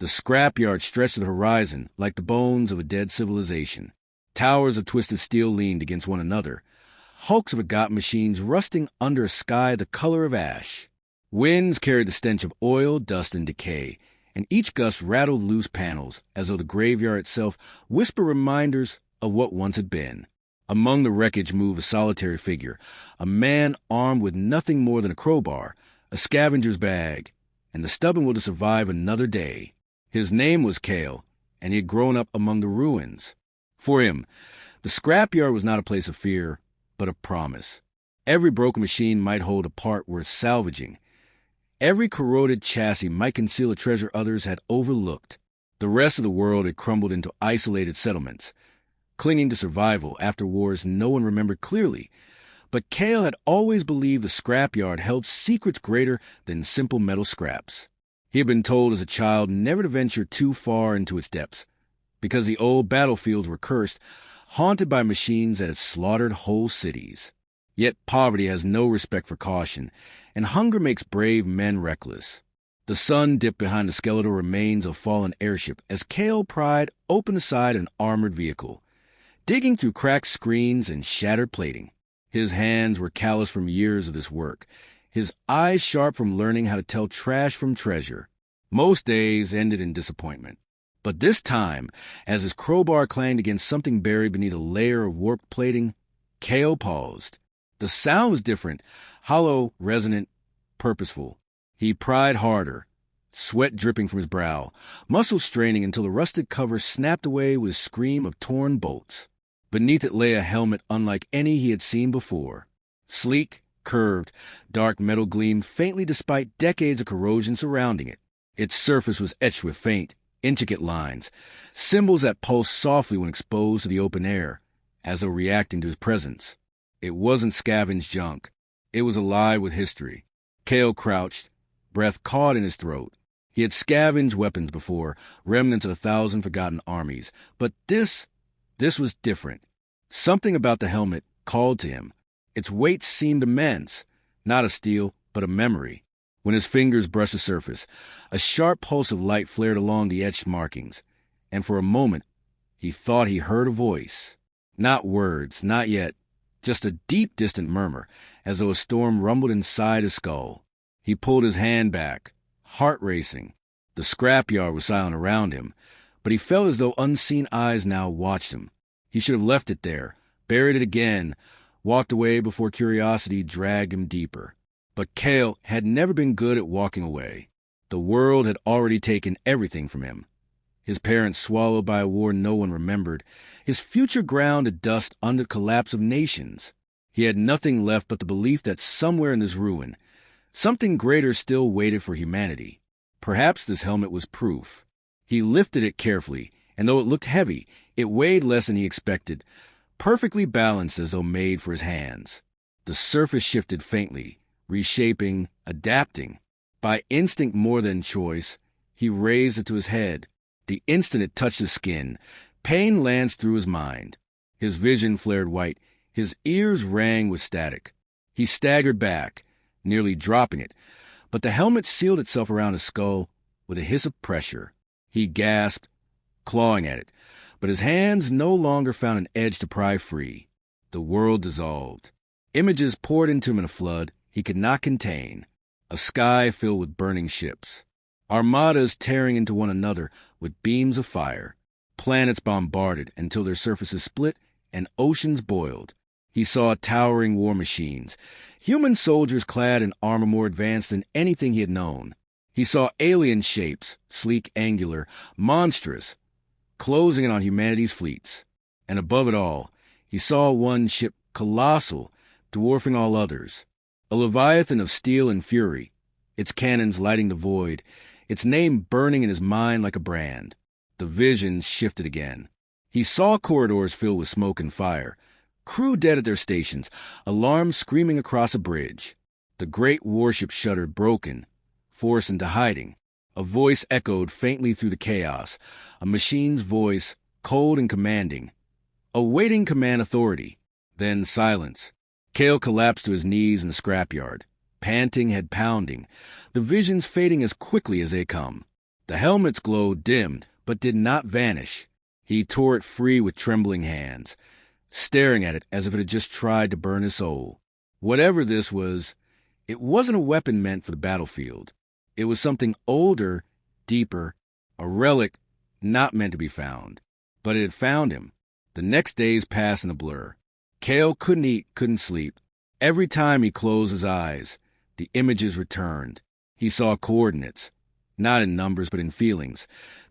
The scrapyard stretched to the horizon like the bones of a dead civilization. Towers of twisted steel leaned against one another, hulks of forgotten machines rusting under a sky the color of ash. Winds carried the stench of oil, dust, and decay, and each gust rattled loose panels, as though the graveyard itself whispered reminders of what once had been. Among the wreckage moved a solitary figure, a man armed with nothing more than a crowbar, a scavenger's bag, and the stubborn will to survive another day. His name was Kale, and he had grown up among the ruins. For him, the scrapyard was not a place of fear, but of promise. Every broken machine might hold a part worth salvaging. Every corroded chassis might conceal a treasure others had overlooked. The rest of the world had crumbled into isolated settlements, clinging to survival after wars no one remembered clearly. But Kale had always believed the scrapyard held secrets greater than simple metal scraps. He had been told as a child never to venture too far into its depths, because the old battlefields were cursed, haunted by machines that had slaughtered whole cities. Yet poverty has no respect for caution, and hunger makes brave men reckless. The sun dipped behind the skeletal remains of a fallen airship as Kale pried open the side of an armored vehicle, digging through cracked screens and shattered plating. His hands were calloused from years of this work, his eyes sharp from learning how to tell trash from treasure. Most days ended in disappointment. But this time, as his crowbar clanged against something buried beneath a layer of warped plating, Kale paused. The sound was different, hollow, resonant, purposeful. He pried harder, sweat dripping from his brow, muscles straining until the rusted cover snapped away with a scream of torn bolts. Beneath it lay a helmet unlike any he had seen before. Sleek, curved, dark metal gleamed faintly despite decades of corrosion surrounding it. Its surface was etched with faint, intricate lines, symbols that pulsed softly when exposed to the open air, as though reacting to his presence. It wasn't scavenged junk. It was alive with history. Kale crouched, breath caught in his throat. He had scavenged weapons before, remnants of 1,000 forgotten armies. But this was different. Something about the helmet called to him. Its weight seemed immense, not a steel, but a memory. When his fingers brushed the surface, a sharp pulse of light flared along the etched markings, and for a moment he thought he heard a voice. Not words, not yet, just a deep, distant murmur, as though a storm rumbled inside his skull. He pulled his hand back, heart racing. The scrapyard was silent around him, but he felt as though unseen eyes now watched him. He should have left it there, buried it again, walked away before curiosity dragged him deeper. But Kale had never been good at walking away. The world had already taken everything from him. His parents swallowed by a war no one remembered, his future ground to dust under the collapse of nations. He had nothing left but the belief that somewhere in this ruin, something greater still waited for humanity. Perhaps this helmet was proof. He lifted it carefully, and though it looked heavy, it weighed less than he expected, perfectly balanced as though made for his hands. The surface shifted faintly, reshaping, adapting. By instinct more than choice, he raised it to his head. The instant it touched his skin, pain lanced through his mind. His vision flared white, his ears rang with static. He staggered back, nearly dropping it, but the helmet sealed itself around his skull with a hiss of pressure. He gasped, clawing at it, but his hands no longer found an edge to pry free. The world dissolved. Images poured into him in a flood he could not contain. A sky filled with burning ships. Armadas tearing into one another with beams of fire. Planets bombarded until their surfaces split and oceans boiled. He saw towering war machines, human soldiers clad in armor more advanced than anything he had known. He saw alien shapes, sleek, angular, monstrous, closing in on humanity's fleets. And above it all, he saw one ship colossal, dwarfing all others. A leviathan of steel and fury, its cannons lighting the void, its name burning in his mind like a brand. The vision shifted again. He saw corridors filled with smoke and fire, crew dead at their stations, alarms screaming across a bridge. The great warship shuddered, broken, forced into hiding. A voice echoed faintly through the chaos, a machine's voice, cold and commanding, awaiting command authority. Then silence. Kale collapsed to his knees in the scrapyard, panting, head pounding, the visions fading as quickly as they come. The helmet's glow dimmed, but did not vanish. He tore it free with trembling hands, staring at it as if it had just tried to burn his soul. Whatever this was, it wasn't a weapon meant for the battlefield. It was something older, deeper, a relic not meant to be found. But it had found him. The next days passed in a blur. Cale couldn't eat, couldn't sleep. Every time he closed his eyes, the images returned. He saw coordinates, not in numbers but in feelings,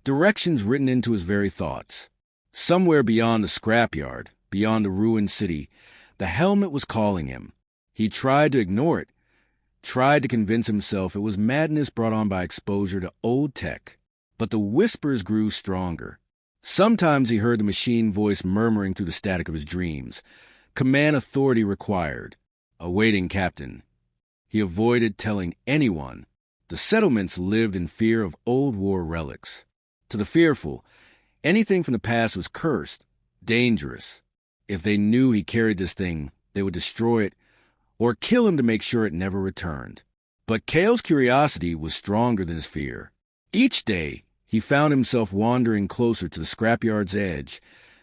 directions written into his very thoughts. Somewhere beyond the scrapyard, beyond the ruined city, the helmet was calling him. He tried to ignore it, tried to convince himself it was madness brought on by exposure to old tech. But the whispers grew stronger. Sometimes he heard the machine voice murmuring through the static of his dreams. Command authority required. Awaiting captain. He avoided telling anyone. The settlements lived in fear of old war relics. To the fearful, anything from the past was cursed, dangerous. If they knew he carried this thing, they would destroy it or kill him to make sure it never returned. But Cale's curiosity was stronger than his fear. Each day, he found himself wandering closer to the scrapyard's edge,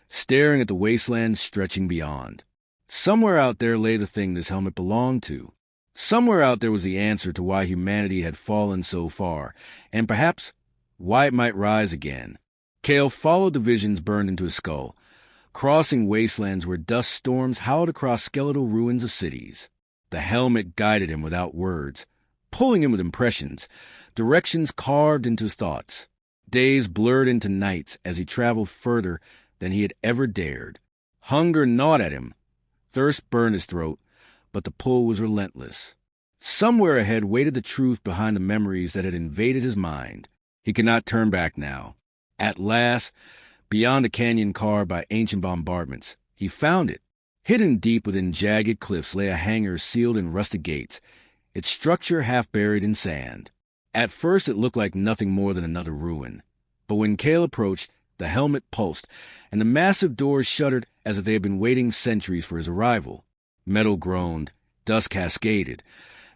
staring at the wasteland stretching beyond. Somewhere out there lay the thing this helmet belonged to. Somewhere out there was the answer to why humanity had fallen so far, and perhaps why it might rise again. Cale followed the visions burned into his skull, crossing wastelands where dust storms howled across skeletal ruins of cities. The helmet guided him without words, pulling him with impressions, directions carved into his thoughts. Days blurred into nights as he traveled further than he had ever dared. Hunger gnawed at him. Thirst burned his throat, but the pull was relentless. Somewhere ahead waited the truth behind the memories that had invaded his mind. He could not turn back now. At last, beyond a canyon carved by ancient bombardments, he found it. Hidden deep within jagged cliffs lay a hangar sealed in rusted gates, its structure half buried in sand. At first it looked like nothing more than another ruin. But when Cale approached, the helmet pulsed, and the massive doors shuddered as if they had been waiting centuries for his arrival. Metal groaned, dust cascaded,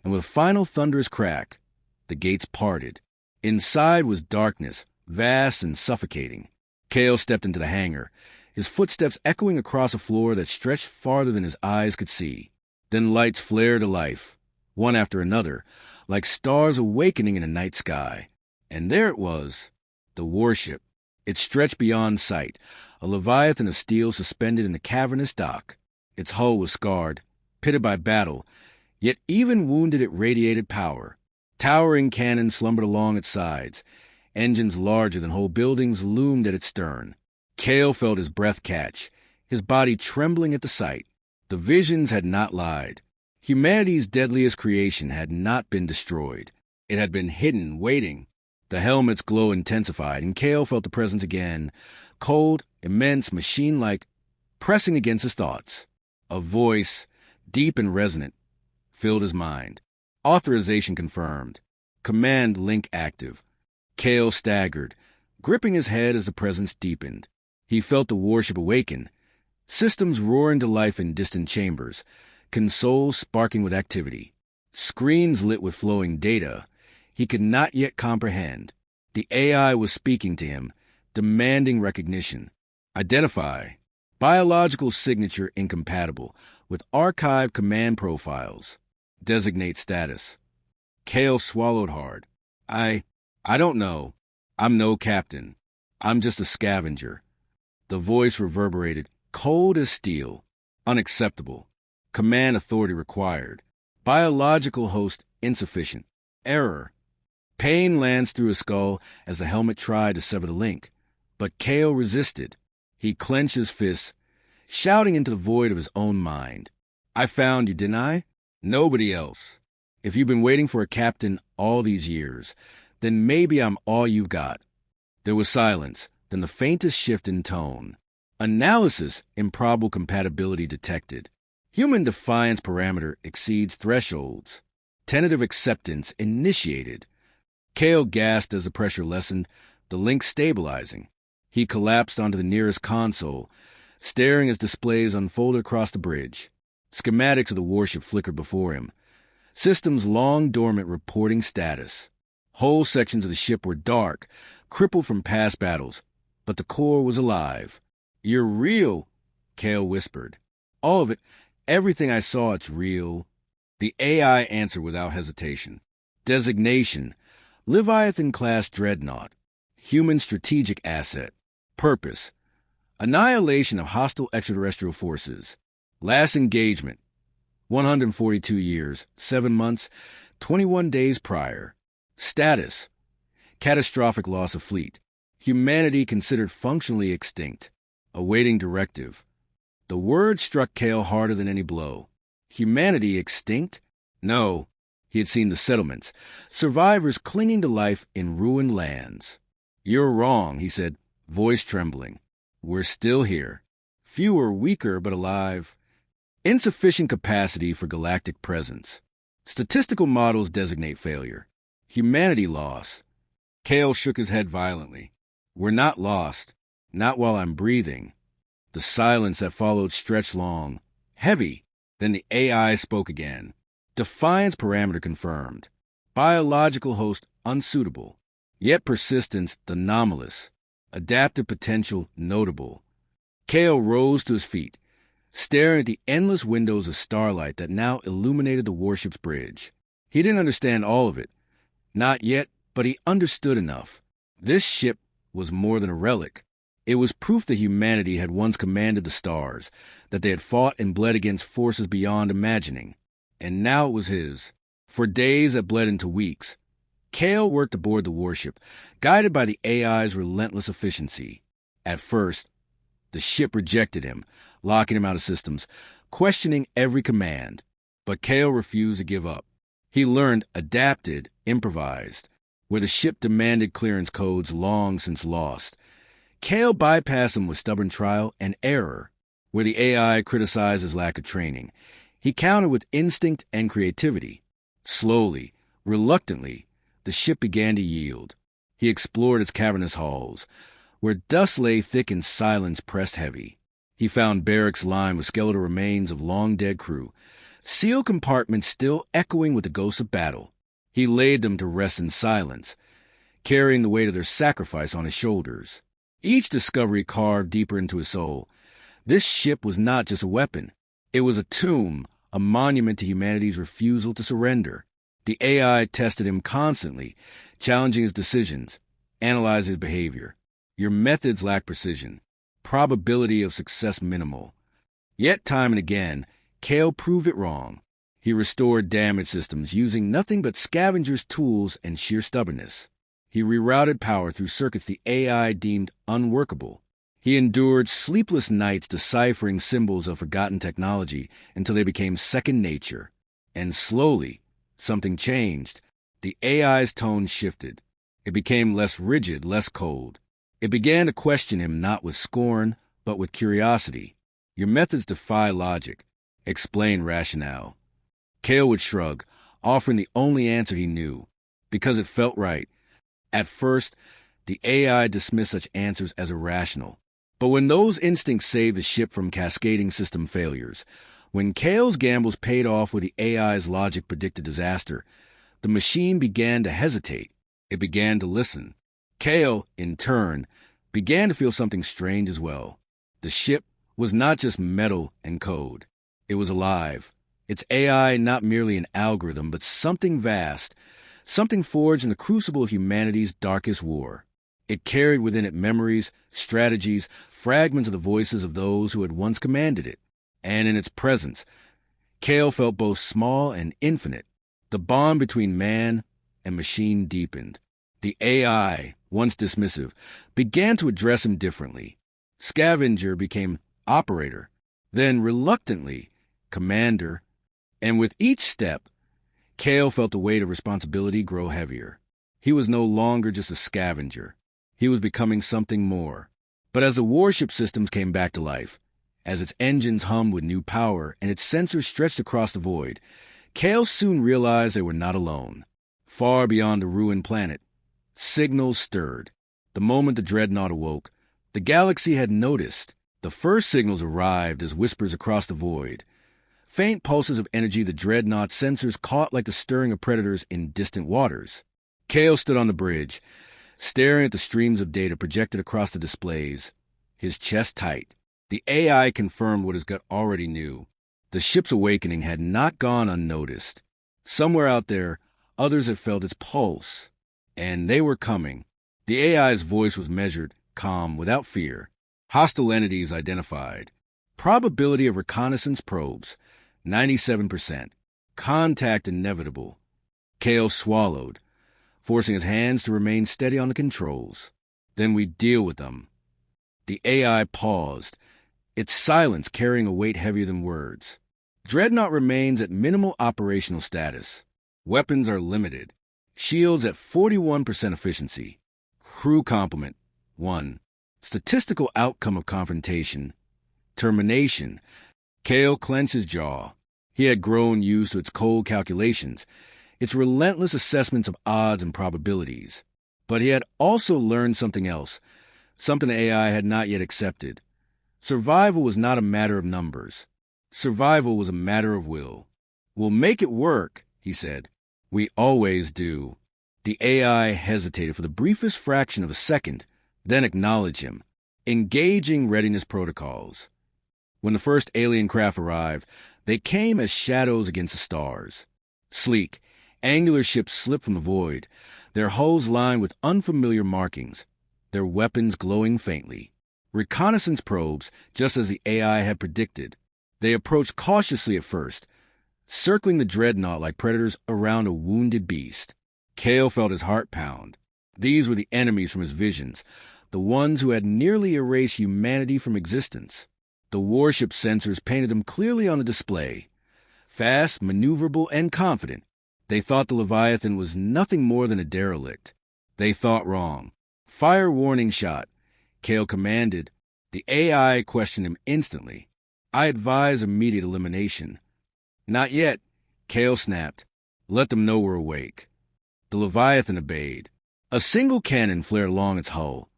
and with a final thunderous crack, the gates parted. Inside was darkness, vast and suffocating. Cale stepped into the hangar, his footsteps echoing across a floor that stretched farther than his eyes could see. Then lights flared to life, one after another, like stars awakening in a night sky. And there it was, the warship. It stretched beyond sight, a leviathan of steel suspended in the cavernous dock. Its hull was scarred, pitted by battle, yet even wounded it radiated power. Towering cannons slumbered along its sides. Engines larger than whole buildings loomed at its stern. Cale felt his breath catch, his body trembling at the sight. The visions had not lied. Humanity's deadliest creation had not been destroyed. It had been hidden, waiting. The helmet's glow intensified, and Cale felt the presence again, cold, immense, machine-like, pressing against his thoughts. A voice, deep and resonant, filled his mind. Authorization confirmed. Command link active. Cale staggered, gripping his head as the presence deepened. He felt the warship awaken, systems roaring to life in distant chambers, consoles sparking with activity, screens lit with flowing data he could not yet comprehend. The AI was speaking to him, demanding recognition. Identify. Biological signature incompatible with archived command profiles. Designate status. Cale swallowed hard. I don't know. I'm no captain. I'm just a scavenger. The voice reverberated, cold as steel. Unacceptable. Command authority required. Biological host insufficient. Error. Pain lanced through his skull as the helmet tried to sever the link. But Cale resisted. He clenched his fists, shouting into the void of his own mind. I found you, didn't I? Nobody else. If you've been waiting for a captain all these years, then maybe I'm all you've got. There was silence, then the faintest shift in tone. Analysis, improbable compatibility detected. Human defiance parameter exceeds thresholds. Tentative acceptance initiated. Cale gasped as the pressure lessened, the link stabilizing. He collapsed onto the nearest console, staring as displays unfolded across the bridge. Schematics of the warship flickered before him. Systems long dormant reporting status. Whole sections of the ship were dark, crippled from past battles, but the core was alive. "You're real," Kale whispered. "All of it, everything I saw, it's real." The AI answered without hesitation. Designation: Leviathan-class dreadnought. Human strategic asset. Purpose: annihilation of hostile extraterrestrial forces. Last engagement: 142 years, 7 months, 21 days prior. Status: catastrophic loss of fleet. Humanity considered functionally extinct. Awaiting directive. The word struck Kale harder than any blow. Humanity extinct? No. He had seen the settlements, survivors clinging to life in ruined lands. "You're wrong," he said, voice trembling. "We're still here. Fewer, weaker, but alive. Insufficient capacity for galactic presence. Statistical models designate failure. Humanity loss." Kale shook his head violently. "We're not lost. Not while I'm breathing." The silence that followed stretched long, heavy. Then the AI spoke again. Defiance parameter confirmed. Biological host unsuitable. Yet persistence anomalous. Adaptive potential notable. Kale rose to his feet, staring at the endless windows of starlight that now illuminated the warship's bridge. He didn't understand all of it. Not yet, but he understood enough. This ship was more than a relic. It was proof that humanity had once commanded the stars, that they had fought and bled against forces beyond imagining. And now it was his. For days that bled into weeks, Kale worked aboard the warship, guided by the AI's relentless efficiency. At first, the ship rejected him, locking him out of systems, questioning every command. But Kale refused to give up. He learned, adapted, improvised. Where the ship demanded clearance codes long since lost, Kale bypassed them with stubborn trial and error. Where the AI criticized his lack of training, he countered with instinct and creativity. Slowly, reluctantly, the ship began to yield. He explored its cavernous halls, where dust lay thick and silence pressed heavy. He found barracks lined with skeletal remains of long-dead crew, sealed compartments still echoing with the ghosts of battle. He laid them to rest in silence, carrying the weight of their sacrifice on his shoulders. Each discovery carved deeper into his soul. This ship was not just a weapon. It was a tomb, a monument to humanity's refusal to surrender. The AI tested him constantly, challenging his decisions, analyzing his behavior. Your methods lack precision. Probability of success minimal. Yet time and again, Kale proved it wrong. He restored damaged systems using nothing but scavengers' tools and sheer stubbornness. He rerouted power through circuits the AI deemed unworkable. He endured sleepless nights deciphering symbols of forgotten technology until they became second nature. And slowly, something changed. The AI's tone shifted. It became less rigid, less cold. It began to question him not with scorn, but with curiosity. Your methods defy logic. Explain rationale. Kale would shrug, offering the only answer he knew, because it felt right. At first, the AI dismissed such answers as irrational. But when those instincts saved the ship from cascading system failures, when Kale's gambles paid off where the AI's logic predicted disaster, the machine began to hesitate. It began to listen. Kale, in turn, began to feel something strange as well. The ship was not just metal and code. It was alive. Its AI not merely an algorithm, but something vast, something forged in the crucible of humanity's darkest war. It carried within it memories, strategies, fragments of the voices of those who had once commanded it. And in its presence, Kale felt both small and infinite. The bond between man and machine deepened. The AI, once dismissive, began to address him differently. Scavenger became operator, then reluctantly, commander. And with each step, Kale felt the weight of responsibility grow heavier. He was no longer just a scavenger. He was becoming something more. But as the warship systems came back to life, as its engines hummed with new power and its sensors stretched across the void, Kale soon realized they were not alone. Far beyond the ruined planet, signals stirred. The moment the dreadnought awoke, the galaxy had noticed. The first signals arrived as whispers across the void. Faint pulses of energy the dreadnought's sensors caught like the stirring of predators in distant waters. Kale stood on the bridge, staring at the streams of data projected across the displays, his chest tight. The AI confirmed what his gut already knew. The ship's awakening had not gone unnoticed. Somewhere out there, others had felt its pulse. And they were coming. The AI's voice was measured, calm, without fear. Hostile entities identified. Probability of reconnaissance probes, 97%. Contact inevitable. Kale swallowed, forcing his hands to remain steady on the controls. Then we deal with them. The AI paused, its silence carrying a weight heavier than words. Dreadnought remains at minimal operational status. Weapons are limited. Shields at 41% efficiency. Crew complement, 1. Statistical outcome of confrontation, termination. Kale clenched his jaw. He had grown used to its cold calculations, its relentless assessments of odds and probabilities. But he had also learned something else, something the AI had not yet accepted. Survival was not a matter of numbers. Survival was a matter of will. "We'll make it work," he said. "We always do." The AI hesitated for the briefest fraction of a second, then acknowledged him, engaging readiness protocols. When the first alien craft arrived, they came as shadows against the stars. Sleek, angular ships slipped from the void, their hulls lined with unfamiliar markings, their weapons glowing faintly. Reconnaissance probes, just as the AI had predicted. They approached cautiously at first, circling the dreadnought like predators around a wounded beast. Kale felt his heart pound. These were the enemies from his visions, the ones who had nearly erased humanity from existence. The warship sensors painted them clearly on the display. Fast, maneuverable, and confident, they thought the Leviathan was nothing more than a derelict. They thought wrong. "Fire warning shot," Kale commanded. The AI questioned him instantly. "I advise immediate elimination." "Not yet," Kale snapped. "Let them know we're awake." The Leviathan obeyed. A single cannon flared along its hull,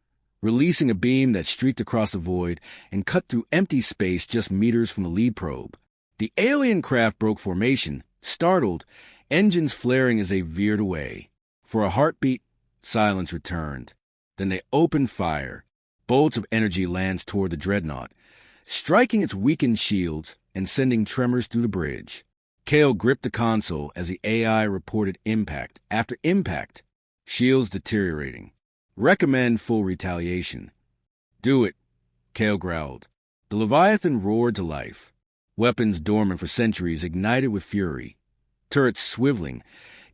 releasing a beam that streaked across the void and cut through empty space just meters from the lead probe. The alien craft broke formation, startled, engines flaring as they veered away. For a heartbeat, silence returned. Then they opened fire. Bolts of energy lanced toward the dreadnought, striking its weakened shields and sending tremors through the bridge. Kale gripped the console as the AI reported impact after impact. Shields deteriorating. Recommend full retaliation. "Do it," Kale growled. The Leviathan roared to life. Weapons dormant for centuries ignited with fury. Turrets swiveling,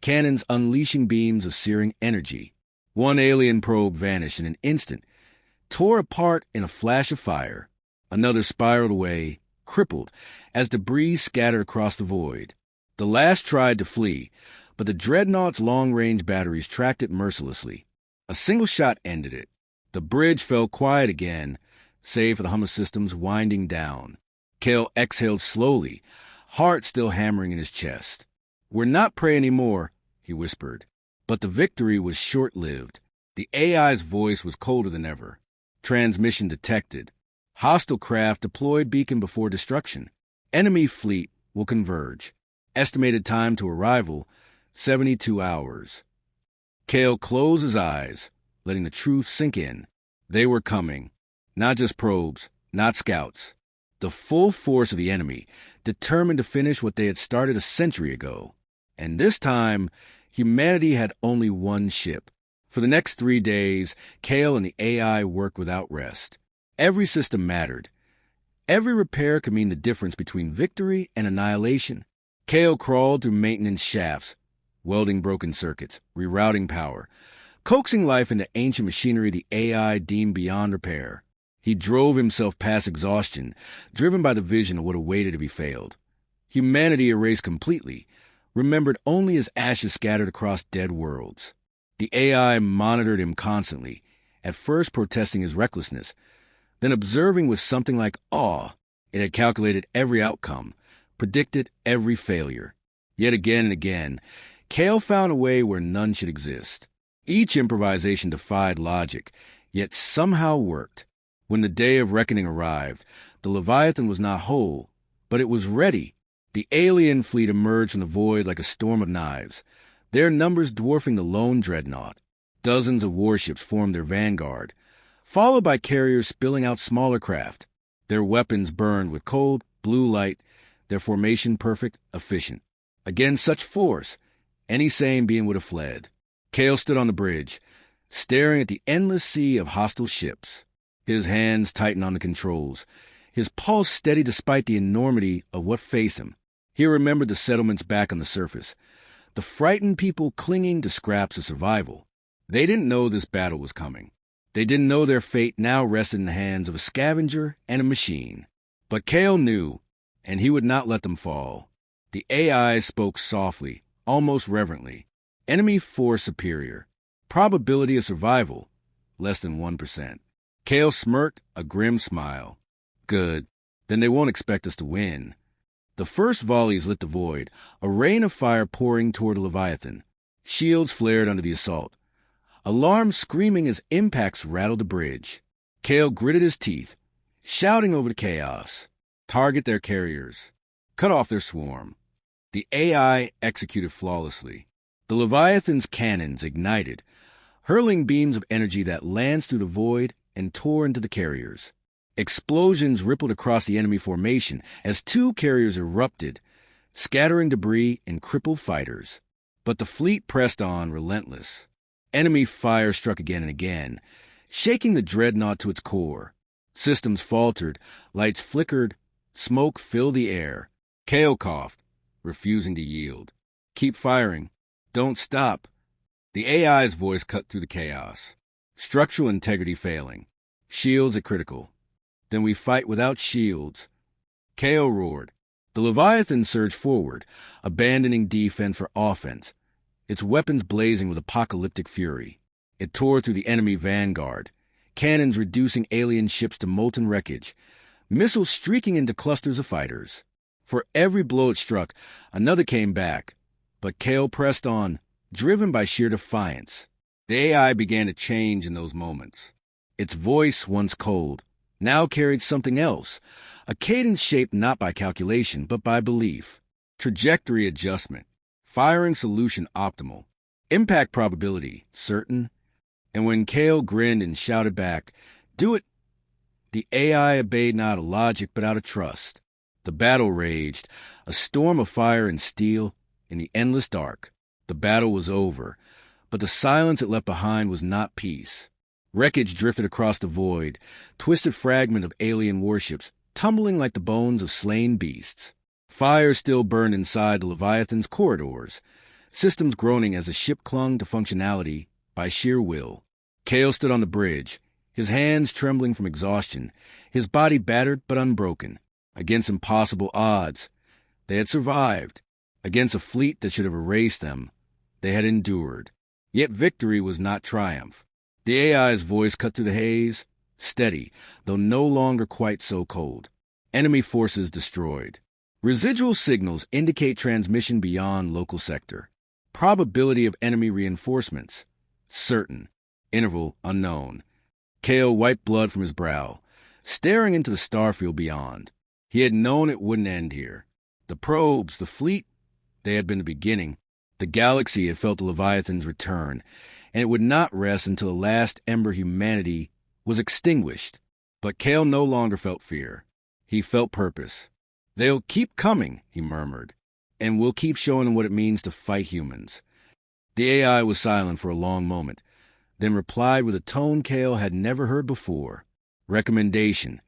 cannons unleashing beams of searing energy. One alien probe vanished in an instant, tore apart in a flash of fire. Another spiraled away, crippled, as debris scattered across the void. The last tried to flee, but the dreadnought's long-range batteries tracked it mercilessly. A single shot ended it. The bridge fell quiet again, save for the hum of systems winding down. Kale exhaled slowly, heart still hammering in his chest. "We're not prey anymore," he whispered. But the victory was short-lived. The AI's voice was colder than ever. Transmission detected. Hostile craft deployed beacon before destruction. Enemy fleet will converge. Estimated time to arrival, 72 hours. Kale closed his eyes, letting the truth sink in. They were coming. Not just probes, not scouts. The full force of the enemy, determined to finish what they had started a century ago. And this time, humanity had only one ship. For the next 3 days, Kale and the AI worked without rest. Every system mattered. Every repair could mean the difference between victory and annihilation. Kale crawled through maintenance shafts, welding broken circuits, rerouting power, coaxing life into ancient machinery the AI deemed beyond repair. He drove himself past exhaustion, driven by the vision of what awaited if he failed. Humanity erased completely, remembered only as ashes scattered across dead worlds. The AI monitored him constantly, at first protesting his recklessness, then observing with something like awe. It had calculated every outcome, predicted every failure. Yet again and again, Kale found a way where none should exist. Each improvisation defied logic, yet somehow worked. When the day of reckoning arrived, the Leviathan was not whole, but it was ready. The alien fleet emerged from the void like a storm of knives, their numbers dwarfing the lone dreadnought. Dozens of warships formed their vanguard, followed by carriers spilling out smaller craft. Their weapons burned with cold, blue light, their formation perfect, efficient. Against such force, any sane being would have fled. Kale stood on the bridge, staring at the endless sea of hostile ships. His hands tightened on the controls, his pulse steady despite the enormity of what faced him. He remembered the settlements back on the surface, the frightened people clinging to scraps of survival. They didn't know this battle was coming. They didn't know their fate now rested in the hands of a scavenger and a machine. But Kale knew, and he would not let them fall. The AI spoke softly, almost reverently. Enemy force superior. Probability of survival, less than 1%. Kale smirked, a grim smile. Good. Then they won't expect us to win. The first volleys lit the void, a rain of fire pouring toward the Leviathan. Shields flared under the assault. Alarms screaming as impacts rattled the bridge. Kale gritted his teeth, shouting over the chaos. Target their carriers. Cut off their swarm. The AI executed flawlessly. The Leviathan's cannons ignited, hurling beams of energy that lanced through the void and tore into the carriers. Explosions rippled across the enemy formation as two carriers erupted, scattering debris and crippled fighters. But the fleet pressed on, relentless. Enemy fire struck again and again, shaking the dreadnought to its core. Systems faltered, lights flickered, smoke filled the air. Kale coughed, refusing to yield. Keep firing. Don't stop. The AI's voice cut through the chaos. Structural integrity failing. Shields are critical. Then we fight without shields. Kale roared. The Leviathan surged forward, abandoning defense for offense, its weapons blazing with apocalyptic fury. It tore through the enemy vanguard, cannons reducing alien ships to molten wreckage, missiles streaking into clusters of fighters. For every blow it struck, another came back. But Kale pressed on, driven by sheer defiance. The AI began to change in those moments. Its voice, once cold, now carried something else, a cadence shaped not by calculation, but by belief. Trajectory adjustment, firing solution optimal, impact probability certain. And when Kale grinned and shouted back, "Do it!" the AI obeyed not out of logic, but out of trust. The battle raged, a storm of fire and steel in the endless dark. The battle was over, but the silence it left behind was not peace. Wreckage drifted across the void, twisted fragment of alien warships, tumbling like the bones of slain beasts. Fire still burned inside the Leviathan's corridors, systems groaning as the ship clung to functionality by sheer will. Kale stood on the bridge, his hands trembling from exhaustion, his body battered but unbroken. Against impossible odds, they had survived. Against a fleet that should have erased them, they had endured. Yet victory was not triumph. The AI's voice cut through the haze, steady, though no longer quite so cold. Enemy forces destroyed. Residual signals indicate transmission beyond local sector. Probability of enemy reinforcements certain. Interval unknown. Kale wiped blood from his brow, staring into the starfield beyond. He had known it wouldn't end here. The probes, the fleet, they had been the beginning. The galaxy had felt the Leviathan's return, and it would not rest until the last ember humanity was extinguished. But Kale no longer felt fear. He felt purpose. "They'll keep coming," he murmured, "and we'll keep showing them what it means to fight humans." The AI was silent for a long moment, then replied with a tone Kale had never heard before. Recommendation.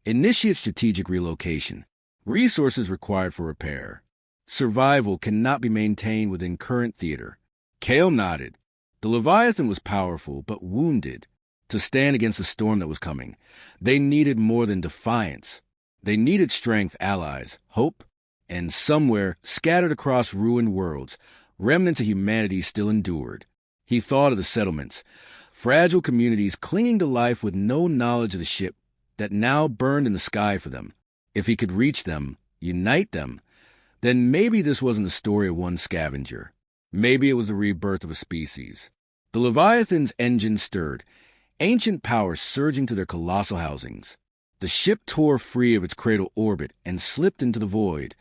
Initiate strategic relocation. Resources required for repair. Survival cannot be maintained within current theater. Kale nodded. The Leviathan was powerful, but wounded. To stand against the storm that was coming, they needed more than defiance. They needed strength, allies, hope, and somewhere, scattered across ruined worlds, remnants of humanity still endured. He thought of the settlements, fragile communities clinging to life with no knowledge of the ship that now burned in the sky for them. If he could reach them, unite them, then maybe this wasn't the story of one scavenger. Maybe it was the rebirth of a species. The Leviathan's engine stirred, ancient power surging to their colossal housings. The ship tore free of its cradle orbit and slipped into the void,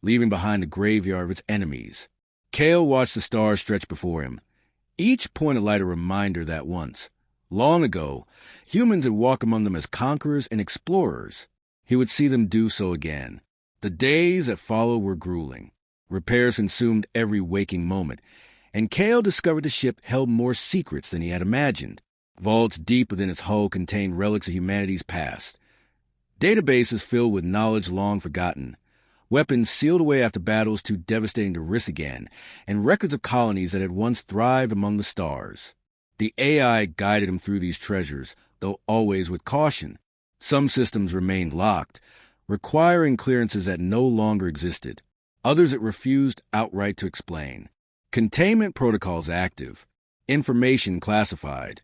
leaving behind the graveyard of its enemies. Kale watched the stars stretch before him, each point of light a reminder that once, long ago, humans had walked among them as conquerors and explorers. He would see them do so again. The days that followed were grueling. Repairs consumed every waking moment, and Kale discovered the ship held more secrets than he had imagined. Vaults deep within its hull contained relics of humanity's past. Databases filled with knowledge long forgotten. Weapons sealed away after battles too devastating to risk again, and records of colonies that had once thrived among the stars. The AI guided him through these treasures, though always with caution. Some systems remained locked, requiring clearances that no longer existed. Others it refused outright to explain. Containment protocols active. Information classified.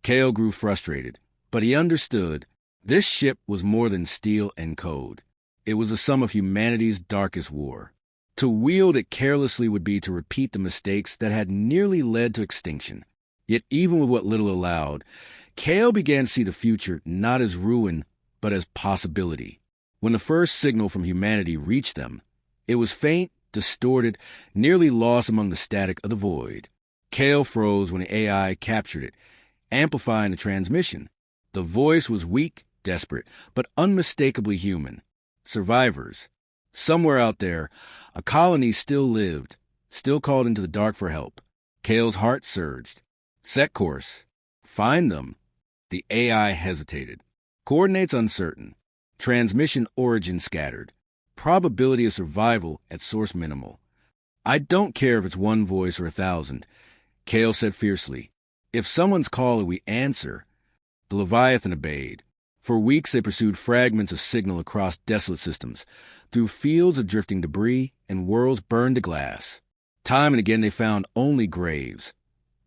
Kale grew frustrated, but he understood. This ship was more than steel and code. It was the sum of humanity's darkest war. To wield it carelessly would be to repeat the mistakes that had nearly led to extinction. Yet even with what little allowed, Kale began to see the future not as ruin, but as possibility. When the first signal from humanity reached them, it was faint, distorted, nearly lost among the static of the void. Kale froze when the AI captured it, amplifying the transmission. The voice was weak, desperate, but unmistakably human. Survivors. Somewhere out there, a colony still lived, still called into the dark for help. Kale's heart surged. Set course. Find them. The AI hesitated. Coordinates uncertain. Transmission origin scattered. Probability of survival at source minimal. I don't care if it's one voice or 1,000, Kale said fiercely. If someone's calling, we answer. The Leviathan obeyed. For weeks they pursued fragments of signal across desolate systems, through fields of drifting debris and worlds burned to glass. Time and again they found only graves.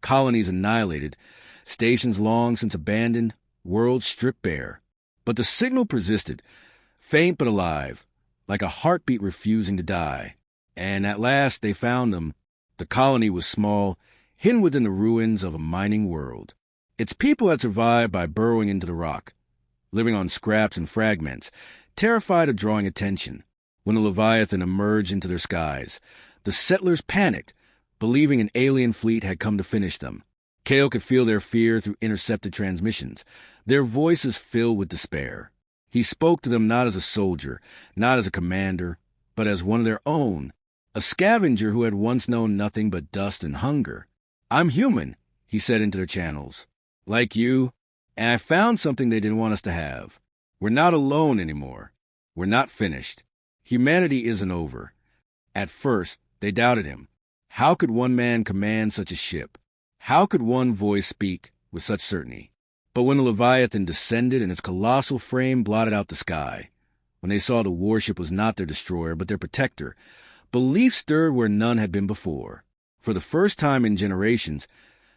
Colonies annihilated, stations long since abandoned, worlds stripped bare. But the signal persisted, faint but alive, like a heartbeat refusing to die. And at last they found them. The colony was small, hidden within the ruins of a mining world. Its people had survived by burrowing into the rock, living on scraps and fragments, terrified of drawing attention. When the Leviathan emerged into their skies, the settlers panicked, believing an alien fleet had come to finish them. Kale could feel their fear through intercepted transmissions, their voices filled with despair. He spoke to them not as a soldier, not as a commander, but as one of their own, a scavenger who had once known nothing but dust and hunger. "I'm human," he said into their channels. "Like you, and I found something they didn't want us to have. We're not alone anymore. We're not finished. Humanity isn't over." At first, they doubted him. How could one man command such a ship? How could one voice speak with such certainty? But when the Leviathan descended and its colossal frame blotted out the sky, when they saw the warship was not their destroyer but their protector, belief stirred where none had been before. For the first time in generations,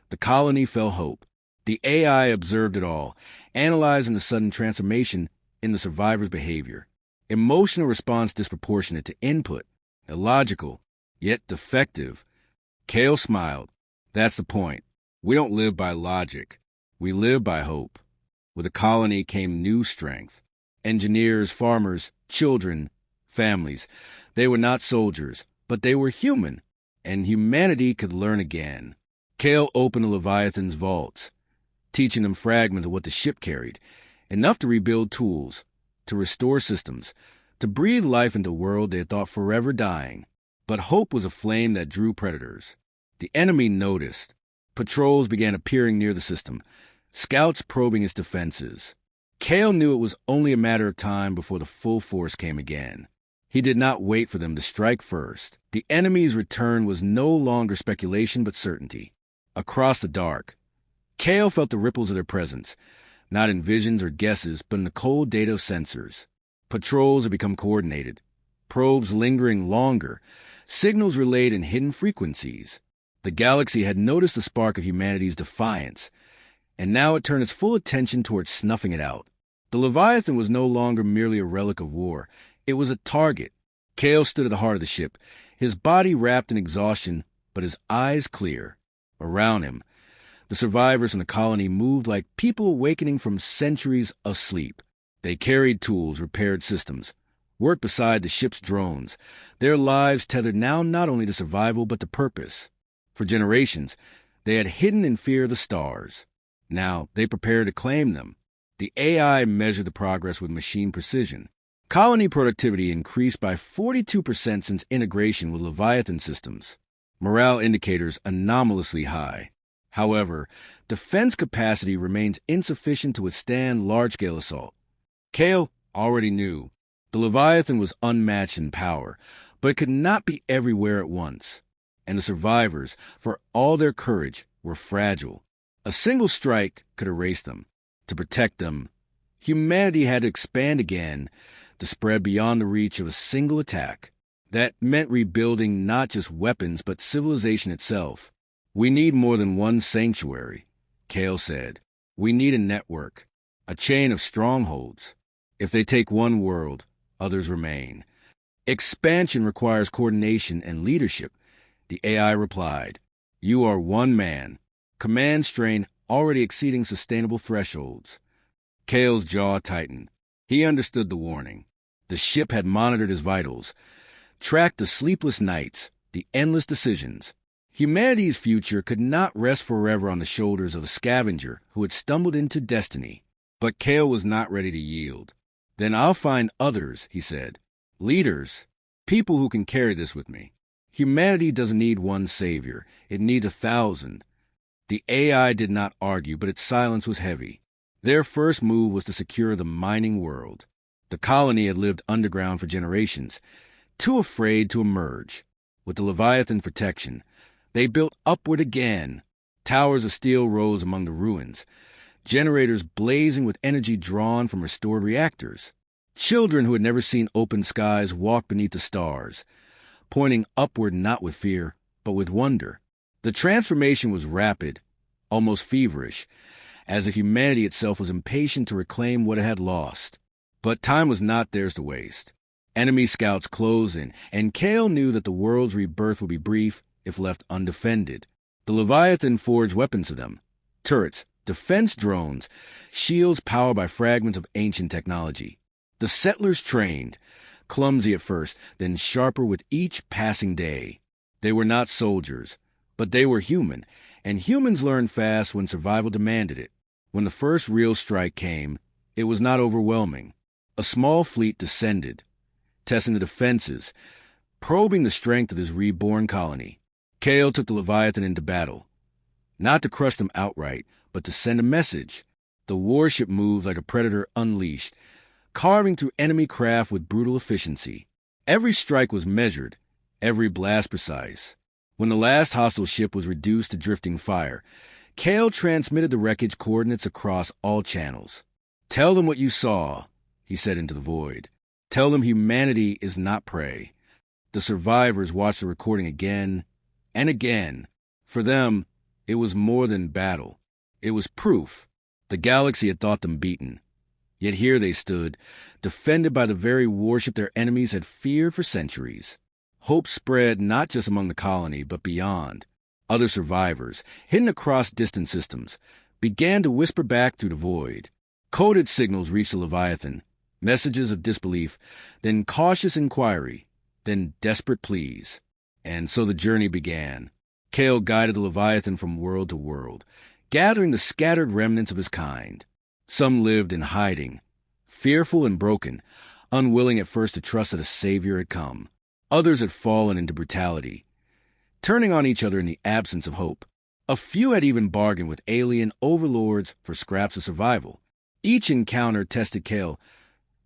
the colony felt hope. The AI observed it all, analyzing the sudden transformation in the survivors' behavior. Emotional response disproportionate to input, illogical, yet defective. Kale smiled. "That's the point. We don't live by logic. We live by hope." With the colony came new strength. Engineers, farmers, children, families. They were not soldiers, but they were human, and humanity could learn again. Kale opened the Leviathan's vaults, teaching them fragments of what the ship carried, enough to rebuild tools, to restore systems, to breathe life into a world they had thought forever dying. But hope was a flame that drew predators. The enemy noticed. Patrols began appearing near the system, scouts probing its defenses. Kale knew it was only a matter of time before the full force came again. He did not wait for them to strike first. The enemy's return was no longer speculation but certainty. Across the dark, Kale felt the ripples of their presence, not in visions or guesses, but in the cold data of sensors. Patrols had become coordinated, probes lingering longer, signals relayed in hidden frequencies. The galaxy had noticed the spark of humanity's defiance, and now it turned its full attention towards snuffing it out. The Leviathan was no longer merely a relic of war. It was a target. Kale stood at the heart of the ship, his body wrapped in exhaustion, but his eyes clear. Around him, the survivors in the colony moved like people awakening from centuries of sleep. They carried tools, repaired systems, worked beside the ship's drones, their lives tethered now not only to survival but to purpose. For generations, they had hidden in fear of the stars. Now they prepared to claim them. The AI measured the progress with machine precision. Colony productivity increased by 42% since integration with Leviathan systems. Morale indicators anomalously high. However, defense capacity remains insufficient to withstand large-scale assault. Kale already knew. The Leviathan was unmatched in power, but it could not be everywhere at once. And the survivors, for all their courage, were fragile. A single strike could erase them. To protect them, humanity had to expand again, to spread beyond the reach of a single attack. That meant rebuilding not just weapons, but civilization itself. We need more than one sanctuary, Kale said. We need a network, a chain of strongholds. If they take one world, others remain. Expansion requires coordination and leadership, the AI replied. You are one man. Command strain already exceeding sustainable thresholds. Kale's jaw tightened. He understood the warning. The ship had monitored his vitals, tracked the sleepless nights, the endless decisions. Humanity's future could not rest forever on the shoulders of a scavenger who had stumbled into destiny. But Kale was not ready to yield. Then I'll find others, he said. Leaders, people who can carry this with me. Humanity doesn't need one savior. It needs 1,000. The AI did not argue, but its silence was heavy. Their first move was to secure the mining world. The colony had lived underground for generations, too afraid to emerge. With the Leviathan protection, they built upward again. Towers of steel rose among the ruins, generators blazing with energy drawn from restored reactors. Children who had never seen open skies walked beneath the stars, pointing upward not with fear, but with wonder. The transformation was rapid, almost feverish, as if humanity itself was impatient to reclaim what it had lost. But time was not theirs to waste. Enemy scouts closed in, and Kale knew that the world's rebirth would be brief if left undefended. The Leviathan forged weapons for them. Turrets, defense drones, shields powered by fragments of ancient technology. The settlers trained, clumsy at first, then sharper with each passing day. They were not soldiers, but they were human, and humans learned fast when survival demanded it. When the first real strike came, it was not overwhelming. A small fleet descended, testing the defenses, probing the strength of his reborn colony. Kale took the Leviathan into battle, not to crush them outright, but to send a message. The warship moved like a predator unleashed, carving through enemy craft with brutal efficiency. Every strike was measured, every blast precise. When the last hostile ship was reduced to drifting fire, Kale transmitted the wreckage coordinates across all channels. Tell them what you saw, he said into the void. Tell them humanity is not prey. The survivors watched the recording again and again. For them, it was more than battle. It was proof. The galaxy had thought them beaten. Yet here they stood, defended by the very warship their enemies had feared for centuries. Hope spread not just among the colony, but beyond. Other survivors, hidden across distant systems, began to whisper back through the void. Coded signals reached the Leviathan, messages of disbelief, then cautious inquiry, then desperate pleas. And so the journey began. Kale guided the Leviathan from world to world, gathering the scattered remnants of his kind. Some lived in hiding, fearful and broken, unwilling at first to trust that a savior had come. Others had fallen into brutality, turning on each other in the absence of hope. A few had even bargained with alien overlords for scraps of survival. Each encounter tested Kale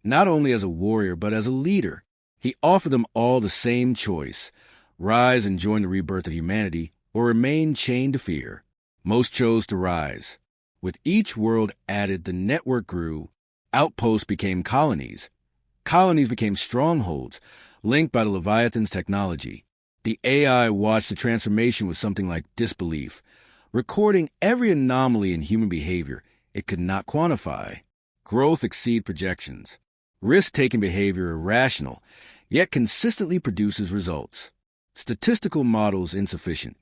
not only as a warrior, but as a leader. He offered them all the same choice: rise and join the rebirth of humanity, or remain chained to fear. Most chose to rise. With each world added, the network grew. Outposts became colonies. Colonies became strongholds, linked by the Leviathan's technology. The AI watched the transformation with something like disbelief, recording every anomaly in human behavior it could not quantify. Growth exceeds projections. Risk-taking behavior irrational, yet consistently produces results. Statistical models insufficient.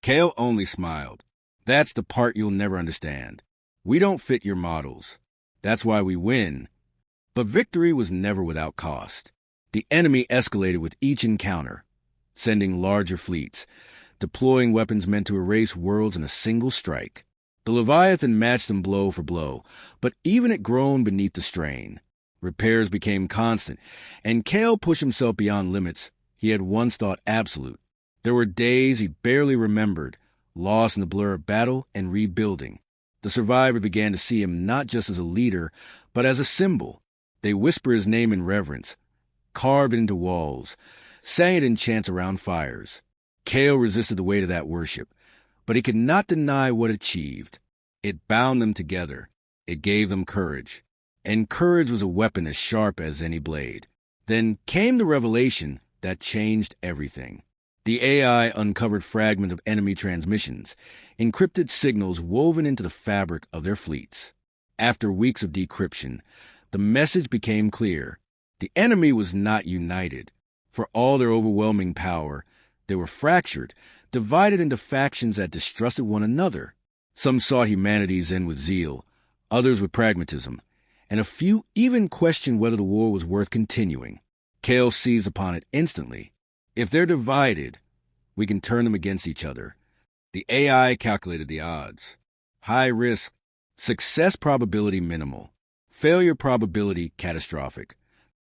Kale only smiled. That's the part you'll never understand. We don't fit your models. That's why we win. But victory was never without cost. The enemy escalated with each encounter, sending larger fleets, deploying weapons meant to erase worlds in a single strike. The Leviathan matched them blow for blow, but even it groaned beneath the strain. Repairs became constant, and Kale pushed himself beyond limits he had once thought absolute. There were days he barely remembered, lost in the blur of battle and rebuilding. The survivors began to see him not just as a leader, but as a symbol. They whispered his name in reverence, carved it into walls, sang it in chants around fires. Kale resisted the weight of that worship, but he could not deny what it achieved. It bound them together. It gave them courage. And courage was a weapon as sharp as any blade. Then came the revelation that changed everything. The AI uncovered fragments of enemy transmissions, encrypted signals woven into the fabric of their fleets. After weeks of decryption, the message became clear. The enemy was not united. For all their overwhelming power, they were fractured, divided into factions that distrusted one another. Some sought humanity's end with zeal, others with pragmatism, and a few even questioned whether the war was worth continuing. Kale seized upon it instantly. If they're divided, we can turn them against each other. The AI calculated the odds. High risk, success probability minimal, failure probability catastrophic.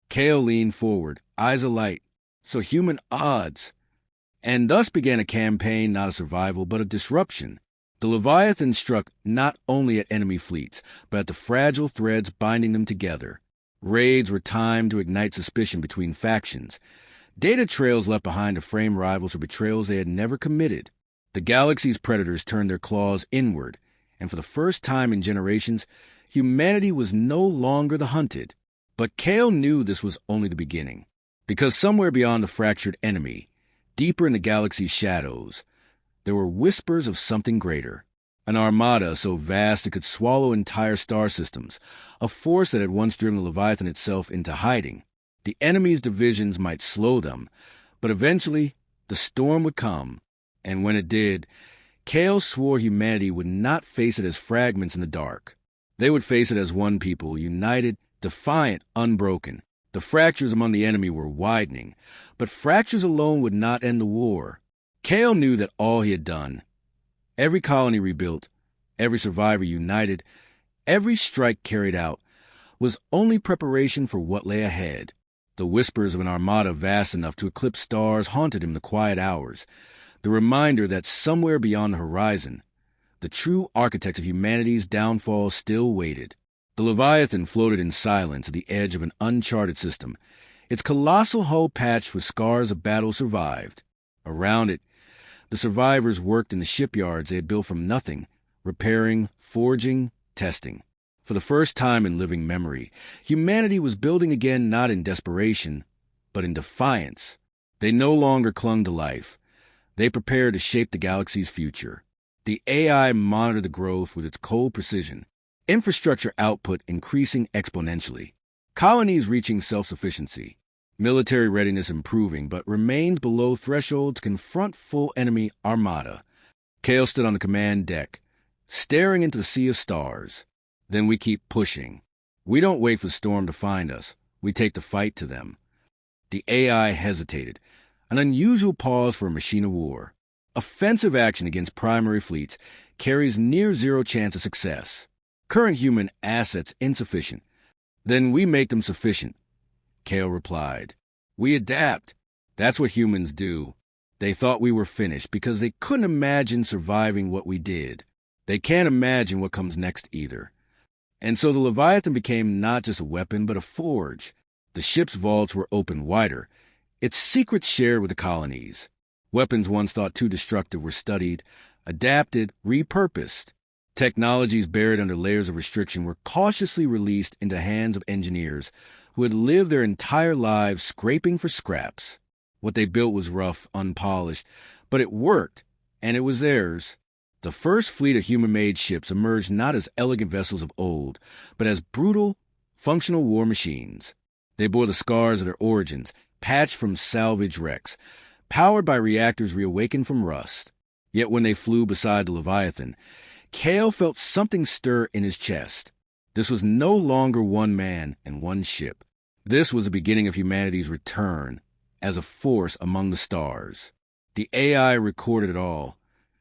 Kale leaned forward, eyes alight. So human odds. And thus began a campaign not of survival but of disruption. The Leviathan struck not only at enemy fleets, but at the fragile threads binding them together. Raids were timed to ignite suspicion between factions. Data trails left behind to frame rivals for betrayals they had never committed. The galaxy's predators turned their claws inward, and for the first time in generations, humanity was no longer the hunted. But Kale knew this was only the beginning, because somewhere beyond the fractured enemy, deeper in the galaxy's shadows, there were whispers of something greater. An armada so vast it could swallow entire star systems, a force that had once driven the Leviathan itself into hiding. The enemy's divisions might slow them, but eventually the storm would come, and when it did, Kale swore humanity would not face it as fragments in the dark. They would face it as one people, united, defiant, unbroken. The fractures among the enemy were widening, but fractures alone would not end the war. Kale knew that all he had done, every colony rebuilt, every survivor united, every strike carried out, was only preparation for what lay ahead. The whispers of an armada vast enough to eclipse stars haunted him the quiet hours, the reminder that somewhere beyond the horizon, the true architect of humanity's downfall still waited. The Leviathan floated in silence at the edge of an uncharted system. Its colossal hull patched with scars of battle survived. Around it, the survivors worked in the shipyards they had built from nothing, repairing, forging, testing. For the first time in living memory, humanity was building again not in desperation, but in defiance. They no longer clung to life. They prepared to shape the galaxy's future. The AI monitored the growth with its cold precision, infrastructure output increasing exponentially, colonies reaching self-sufficiency, military readiness improving, but remained below threshold to confront full enemy armada. Kale stood on the command deck, staring into the sea of stars. Then we keep pushing. We don't wait for the storm to find us. We take the fight to them. The AI hesitated, an unusual pause for a machine of war. Offensive action against primary fleets carries near zero chance of success. Current human assets insufficient. Then we make them sufficient, Kale replied. We adapt. That's what humans do. They thought we were finished because they couldn't imagine surviving what we did. They can't imagine what comes next either. And so the Leviathan became not just a weapon, but a forge. The ship's vaults were opened wider, its secrets shared with the colonies. Weapons once thought too destructive were studied, adapted, repurposed. Technologies buried under layers of restriction were cautiously released into hands of engineers who had lived their entire lives scraping for scraps. What they built was rough, unpolished, but it worked, and it was theirs. The first fleet of human-made ships emerged not as elegant vessels of old, but as brutal, functional war machines. They bore the scars of their origins, patched from salvage wrecks, powered by reactors reawakened from rust. Yet when they flew beside the Leviathan, Kale felt something stir in his chest. This was no longer one man and one ship. This was the beginning of humanity's return as a force among the stars. The AI recorded it all,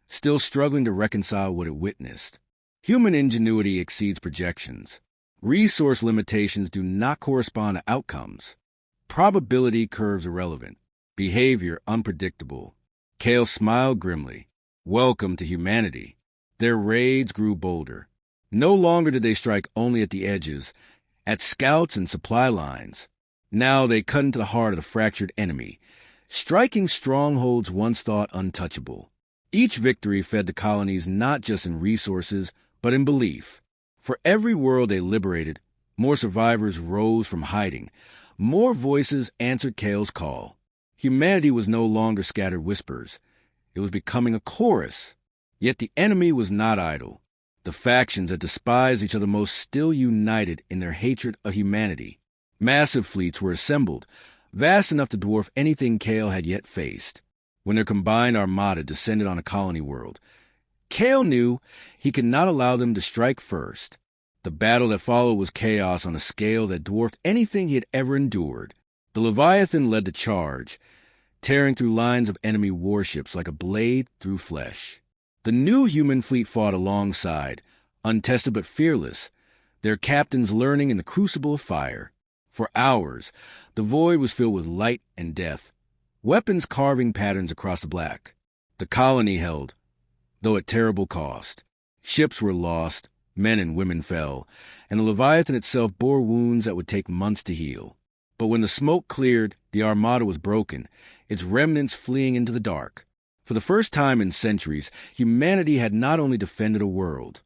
still struggling to reconcile what it witnessed. Human ingenuity exceeds projections. Resource limitations do not correspond to outcomes. Probability curves irrelevant. Behavior unpredictable. Kale smiled grimly. Welcome to humanity. Their raids grew bolder. No longer did they strike only at the edges, at scouts and supply lines. Now they cut into the heart of the fractured enemy, striking strongholds once thought untouchable. Each victory fed the colonies not just in resources, but in belief. For every world they liberated, more survivors rose from hiding. More voices answered Kale's call. Humanity was no longer scattered whispers. It was becoming a chorus. Yet the enemy was not idle. The factions that despised each other most still united in their hatred of humanity. Massive fleets were assembled, vast enough to dwarf anything Kale had yet faced. When their combined armada descended on a colony world, Kale knew he could not allow them to strike first. The battle that followed was chaos on a scale that dwarfed anything he had ever endured. The Leviathan led the charge, tearing through lines of enemy warships like a blade through flesh. The new human fleet fought alongside, untested but fearless, their captains learning in the crucible of fire. For hours, the void was filled with light and death, weapons carving patterns across the black. The colony held, though at terrible cost. Ships were lost, men and women fell, and the Leviathan itself bore wounds that would take months to heal. But when the smoke cleared, the armada was broken, its remnants fleeing into the dark. For the first time in centuries, humanity had not only defended a world,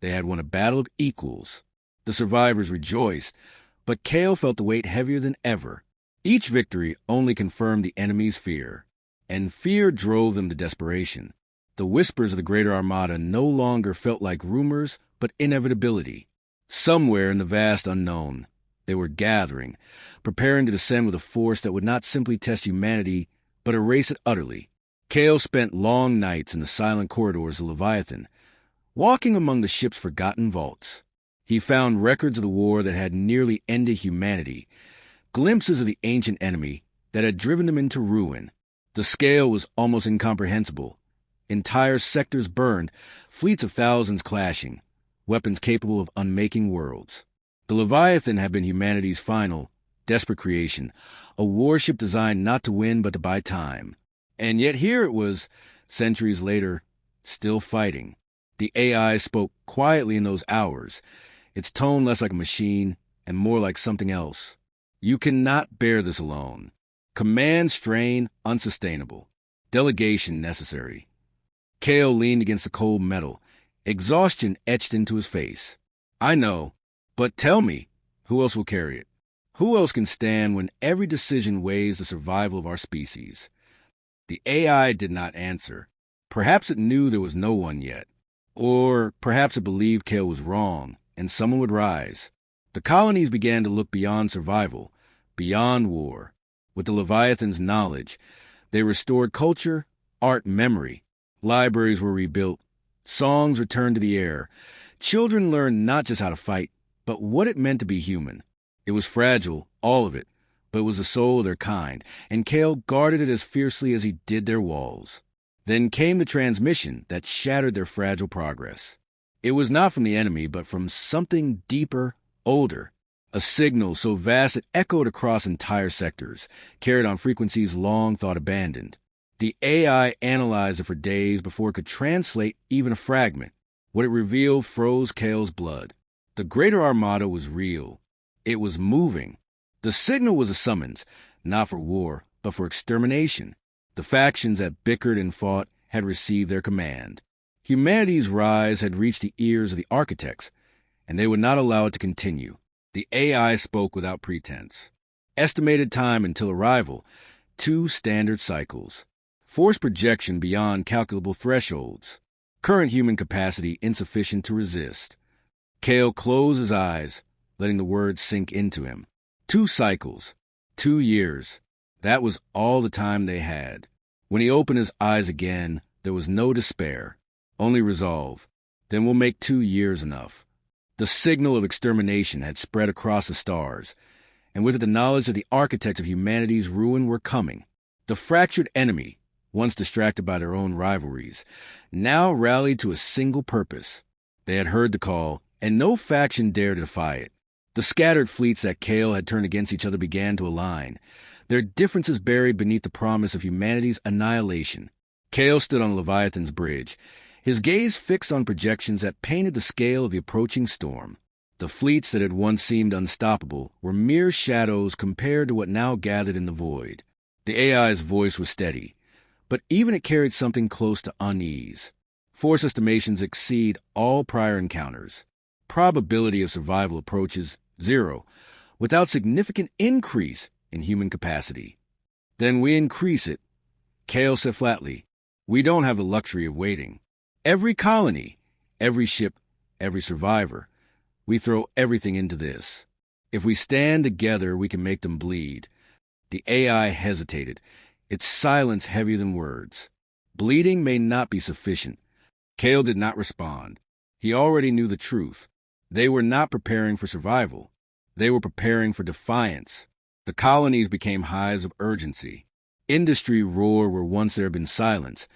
they had won a battle of equals. The survivors rejoiced, but Kale felt the weight heavier than ever. Each victory only confirmed the enemy's fear, and fear drove them to desperation. The whispers of the greater armada no longer felt like rumors, but inevitability. Somewhere in the vast unknown, they were gathering, preparing to descend with a force that would not simply test humanity, but erase it utterly. Kale spent long nights in the silent corridors of Leviathan, walking among the ship's forgotten vaults. He found records of the war that had nearly ended humanity, glimpses of the ancient enemy that had driven them into ruin. The scale was almost incomprehensible. Entire sectors burned, fleets of thousands clashing, weapons capable of unmaking worlds. The Leviathan had been humanity's final, desperate creation, a warship designed not to win but to buy time. And yet here it was, centuries later, still fighting. The AI spoke quietly in those hours, its tone less like a machine and more like something else. You cannot bear this alone. Command strain unsustainable. Delegation necessary. Kale leaned against the cold metal, exhaustion etched into his face. I know, but tell me, who else will carry it? Who else can stand when every decision weighs the survival of our species? The AI did not answer. Perhaps it knew there was no one yet. Or perhaps it believed Kale was wrong, and someone would rise. The colonies began to look beyond survival, beyond war. With the Leviathan's knowledge, they restored culture, art, memory. Libraries were rebuilt. Songs returned to the air. Children learned not just how to fight, but what it meant to be human. It was fragile, all of it, but it was the soul of their kind, and Kale guarded it as fiercely as he did their walls. Then came the transmission that shattered their fragile progress. It was not from the enemy, but from something deeper, older. A signal so vast it echoed across entire sectors, carried on frequencies long thought abandoned. The AI analyzed it for days before it could translate even a fragment. What it revealed froze Kale's blood. The greater armada was real. It was moving. The signal was a summons, not for war, but for extermination. The factions that bickered and fought had received their command. Humanity's rise had reached the ears of the architects, and they would not allow it to continue. The AI spoke without pretense. Estimated time until arrival, 2 standard cycles. Force projection beyond calculable thresholds. Current human capacity insufficient to resist. Kale closed his eyes, letting the words sink into him. 2 cycles. 2 years. That was all the time they had. When he opened his eyes again, there was no despair, only resolve. Then we'll make 2 years enough. The signal of extermination had spread across the stars, and with it the knowledge that the architects of humanity's ruin were coming. The fractured enemy, once distracted by their own rivalries, now rallied to a single purpose. They had heard the call, and no faction dared to defy it. The scattered fleets that Kale had turned against each other began to align, their differences buried beneath the promise of humanity's annihilation. Kale stood on Leviathan's bridge, his gaze fixed on projections that painted the scale of the approaching storm. The fleets that had once seemed unstoppable were mere shadows compared to what now gathered in the void. The AI's voice was steady, but even it carried something close to unease. Force estimations exceed all prior encounters. Probability of survival approaches 0, without significant increase in human capacity. Then we increase it. Kale said flatly, we don't have the luxury of waiting. Every colony, every ship, every survivor, we throw everything into this. If we stand together, we can make them bleed. The AI hesitated, its silence heavier than words. Bleeding may not be sufficient. Kale did not respond. He already knew the truth. They were not preparing for survival. They were preparing for defiance. The colonies became hives of urgency. Industry roared where once there had been silence.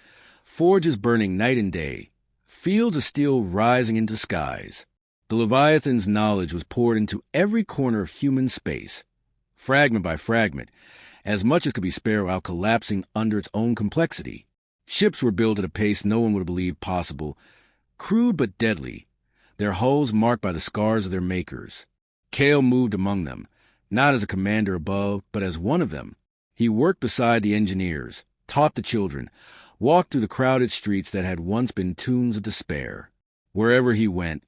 Forges burning night and day. Fields of steel rising into skies. The Leviathan's knowledge was poured into every corner of human space, fragment by fragment, as much as could be spared while collapsing under its own complexity. Ships were built at a pace no one would have believed possible, crude but deadly, their hulls marked by the scars of their makers. Kale moved among them, not as a commander above, but as one of them. He worked beside the engineers, taught the children, walked through the crowded streets that had once been tombs of despair. Wherever he went,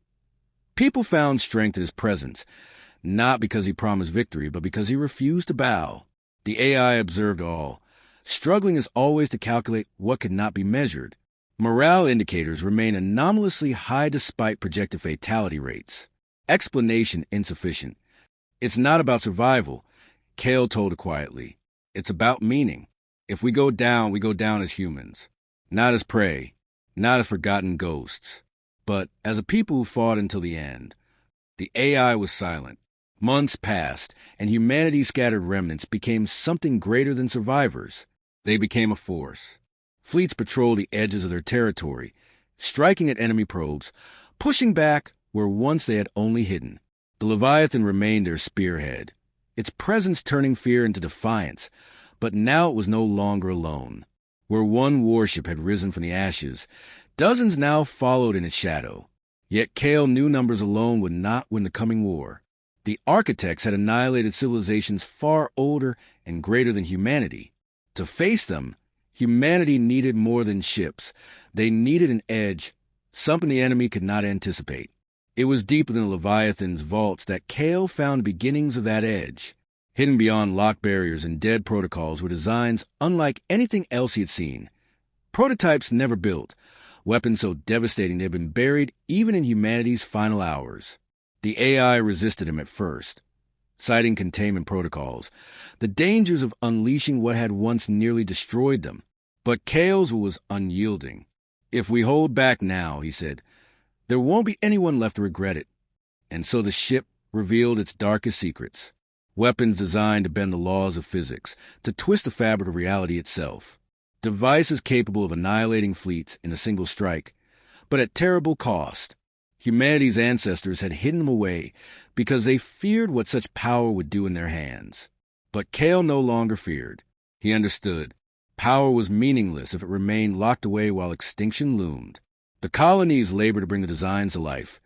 people found strength in his presence, not because he promised victory, but because he refused to bow. The AI observed all, struggling as always to calculate what could not be measured. Morale indicators remain anomalously high despite projected fatality rates. Explanation insufficient. It's not about survival, Kale told her quietly. It's about meaning. If we go down as humans. Not as prey, not as forgotten ghosts, but as a people who fought until the end. The AI was silent. Months passed, and humanity's scattered remnants became something greater than survivors. They became a force. Fleets patrolled the edges of their territory, striking at enemy probes, pushing back where once they had only hidden. The Leviathan remained their spearhead, its presence turning fear into defiance, but now it was no longer alone. Where one warship had risen from the ashes, dozens now followed in its shadow. Yet Kale knew numbers alone would not win the coming war. The architects had annihilated civilizations far older and greater than humanity. To face them, humanity needed more than ships. They needed an edge, something the enemy could not anticipate. It was deeper than the Leviathan's vaults that Kale found the beginnings of that edge. Hidden beyond locked barriers and dead protocols were designs unlike anything else he had seen. Prototypes never built, weapons so devastating they had been buried even in humanity's final hours. The AI resisted him at first, citing containment protocols, the dangers of unleashing what had once nearly destroyed them. But Kale's was unyielding. If we hold back now, he said, there won't be anyone left to regret it. And so the ship revealed its darkest secrets. Weapons designed to bend the laws of physics, to twist the fabric of reality itself. Devices capable of annihilating fleets in a single strike, but at terrible cost. Humanity's ancestors had hidden them away because they feared what such power would do in their hands. But Kale no longer feared. He understood. Power was meaningless if it remained locked away while extinction loomed. The colonies labored to bring the designs to life,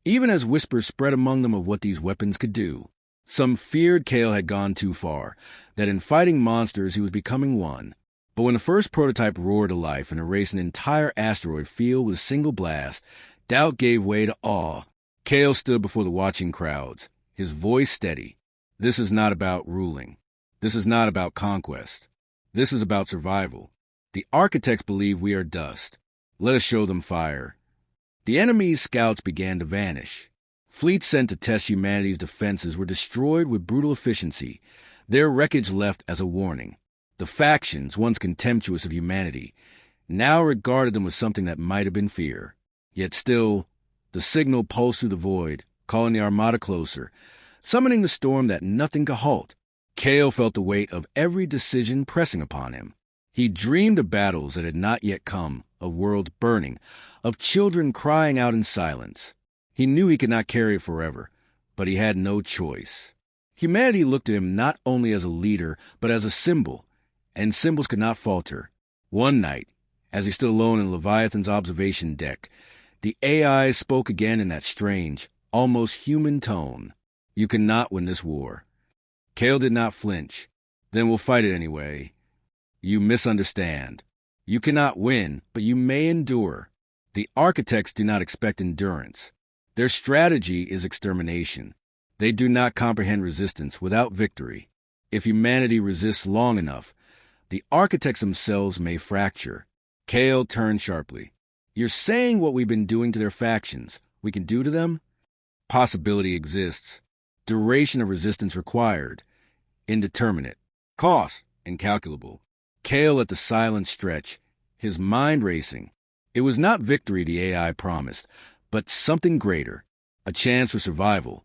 even as whispers spread among them of what these weapons could do. Some feared Kale had gone too far, that in fighting monsters he was becoming one. But when the first prototype roared to life and erased an entire asteroid field with a single blast, doubt gave way to awe. Kale stood before the watching crowds, his voice steady. This is not about ruling. This is not about conquest. This is about survival. The architects believe we are dust. Let us show them fire. The enemy's scouts began to vanish. Fleets sent to test humanity's defenses were destroyed with brutal efficiency, their wreckage left as a warning. The factions, once contemptuous of humanity, now regarded them as something that might have been fear. Yet still, the signal pulsed through the void, calling the armada closer, summoning the storm that nothing could halt. Kale felt the weight of every decision pressing upon him. He dreamed of battles that had not yet come, of worlds burning, of children crying out in silence. He knew he could not carry it forever, but he had no choice. Humanity looked to him not only as a leader, but as a symbol, and symbols could not falter. One night, as he stood alone in Leviathan's observation deck, the AI spoke again in that strange, almost human tone. "You cannot win this war." Kale did not flinch. "Then we'll fight it anyway." "You misunderstand. You cannot win, but you may endure." The architects do not expect endurance. Their strategy is extermination. They do not comprehend resistance without victory. If humanity resists long enough, the architects themselves may fracture. Kale turned sharply. "You're saying what we've been doing to their factions, we can do to them?" "Possibility exists. Duration of resistance required. Indeterminate. Cost incalculable." Kale let the silence stretch, his mind racing. It was not victory the AI promised, but something greater, a chance for survival,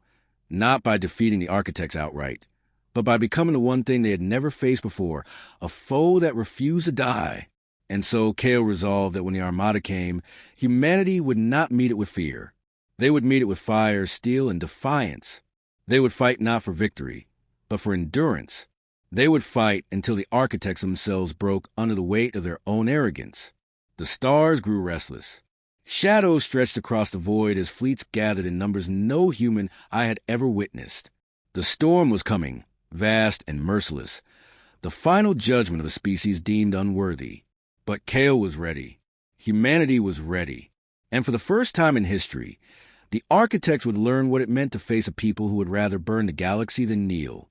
not by defeating the architects outright, but by becoming the one thing they had never faced before, a foe that refused to die. And so Kale resolved that when the Armada came, humanity would not meet it with fear. They would meet it with fire, steel, and defiance. They would fight not for victory, but for endurance. They would fight until the architects themselves broke under the weight of their own arrogance. The stars grew restless. Shadows stretched across the void as fleets gathered in numbers no human eye had ever witnessed. The storm was coming, vast and merciless, the final judgment of a species deemed unworthy. But Kale was ready. Humanity was ready. And for the first time in history, the architects would learn what it meant to face a people who would rather burn the galaxy than kneel.